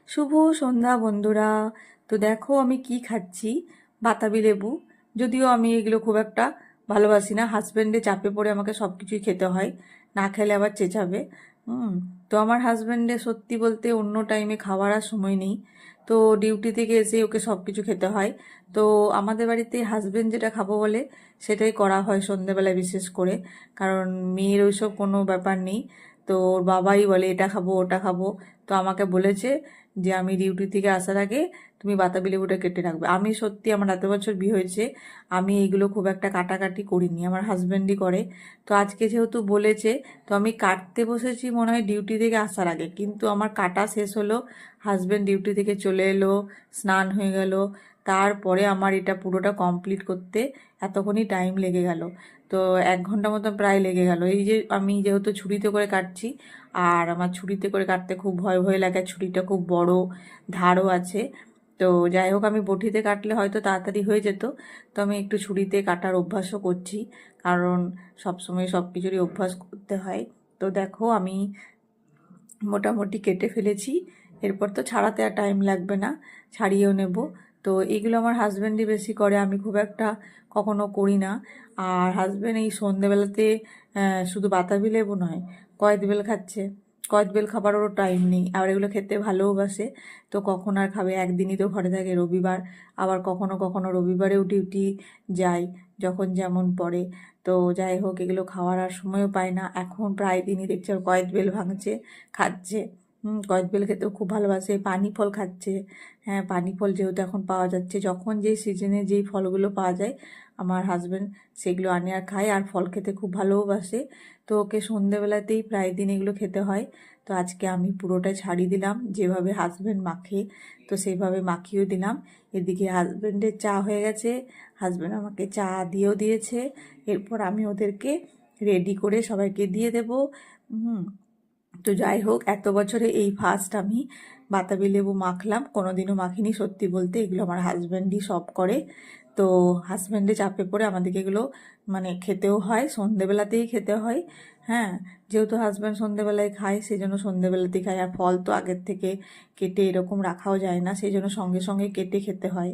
শুভ সন্ধ্যা বন্ধুরা। তো দেখো আমি কি খাচ্ছি, বাতাবি লেবু। যদিও আমি এগুলো খুব একটা ভালোবাসি না, হাজব্যান্ডে চাপে পড়ে আমাকে সব কিছুই খেতে হয়, না খেলে আবার চেঁচাবে। হুম। তো আমার হাজব্যান্ডে সত্যি বলতে অন্য টাইমে খাওয়ার আর সময় নেই, তো ডিউটি থেকে এসে ওকে সব কিছু খেতে হয়। তো আমাদের বাড়িতে হাজব্যান্ড যেটা খাবো বলে সেটাই করা হয় সন্ধেবেলায় বিশেষ করে, কারণ মেয়ের ওইসব কোনো ব্যাপার নেই। তো ওর বাবাই বলে এটা খাবো ওটা খাবো। তো আমাকে বলেছে যে আমি ডিউটি থেকে আসার আগে তুমি বাতাবি লেবুটা কেটে রাখবে। আমি সত্যি, আমার এত বছর বিয়ে হয়েছে, আমি এইগুলো খুব একটা কাটাকাটি করিনি, আমার হাজব্যান্ডই করে। তো আজকে যেহেতু বলেছে, তো আমি কাটতে বসেছি মনে হয় ডিউটি থেকে আসার আগে, কিন্তু আমার কাটা শেষ হলো, হাজব্যান্ড ডিউটি থেকে চলে এলো, স্নান হয়ে গেল, তারপরে আমার এটা পুরোটা কমপ্লিট করতে এতক্ষণই টাইম লেগে গেল। তো 1 ঘন্টা মতো প্রায় লেগে গেল। এই যে আমি যেহেতু ছুরিতে করে কাটছি, আর আমার ছুরিতে করে কাটতে খুব ভয় ভয় লাগে, ছুরিটা খুব বড়, ধারও আছে। তো যাই হোক, আমি বটিতে কাটলে হয়তো তাড়াতাড়ি হয়ে যেত, তো আমি একটু ছুরিতে কাটার অভ্যাসও করছি, কারণ সবসময় সব কিছুরই অভ্যাস করতে হয়। তো দেখো আমি মোটামুটি কেটে ফেলেছি, এরপর তো ছাড়াতে আর টাইম লাগবে না, ছাড়িয়েও নেব। তো এগুলো আমার হাজব্যান্ডই বেশি করে, আমি খুব একটা কখনো করি না। আর হাজব্যান্ড এই সন্ধেবেলাতে শুধু বাতাবি লেবু নয়, কয়েদ বেল খাচ্ছে। কয়েদ বেল খাবারও টাইম নেই, আর এগুলো খেতে ভালোবাসে। তো কখন আর খাবে, একদিনই তো ঘরে থাকে, রবিবার। আবার কখনো কখনো রবিবারেও ডিউটি যায়, যখন যেমন পড়ে। তো যাই হোক, এগুলো খাওয়ার আর সময়ও পায় না, এখন প্রায় দিনই দেখছি ওর কয়েদ বেল ভাঙছে, খাচ্ছে। কয়েদ বেল খেতেও খুব ভালোবাসে, পানি ফল খাচ্ছে। হ্যাঁ, পানি ফল যেহেতু এখন পাওয়া যাচ্ছে, যখন যেই সিজনে যেই ফলগুলো পাওয়া যায় আমার হাজব্যান্ড সেগুলো আনে আর খায়, আর ফল খেতে খুব ভালোবাসে। তো ওকে সন্ধেবেলাতেই প্রায় দিন এগুলো খেতে হয়। তো আজকে আমি পুরোটাই ছাড়িয়ে দিলাম, যেভাবে হাজব্যান্ড মাখে তো সেইভাবে মাখিয়েও দিলাম। এদিকে হাজব্যান্ডের চা হয়ে গেছে, হাজব্যান্ড আমাকে চা দিয়েও দিয়েছে। এরপর আমি ওদেরকে রেডি করে সবাইকে দিয়ে দেব। হুম। তো যাই হোক, এত বছরে এই ফার্স্ট আমি বাতাবি লেবু মাখলাম, কোনোদিনও মাখিনি সত্যি বলতে, এগুলো আমার হাজব্যান্ডই সব করে। তো হাজব্যান্ডে চাপে পড়ে আমাদেরকে এগুলো মানে খেতেও হয়, সন্ধেবেলাতেই খেতে হয়। হ্যাঁ, যেহেতু হাজব্যান্ড সন্ধেবেলায় খায় সেই জন্য সন্ধেবেলাতেই খায়, আর ফল তো আগের থেকে কেটে এরকম রাখাও যায় না, সেই জন্য সঙ্গে সঙ্গে কেটে খেতে হয়।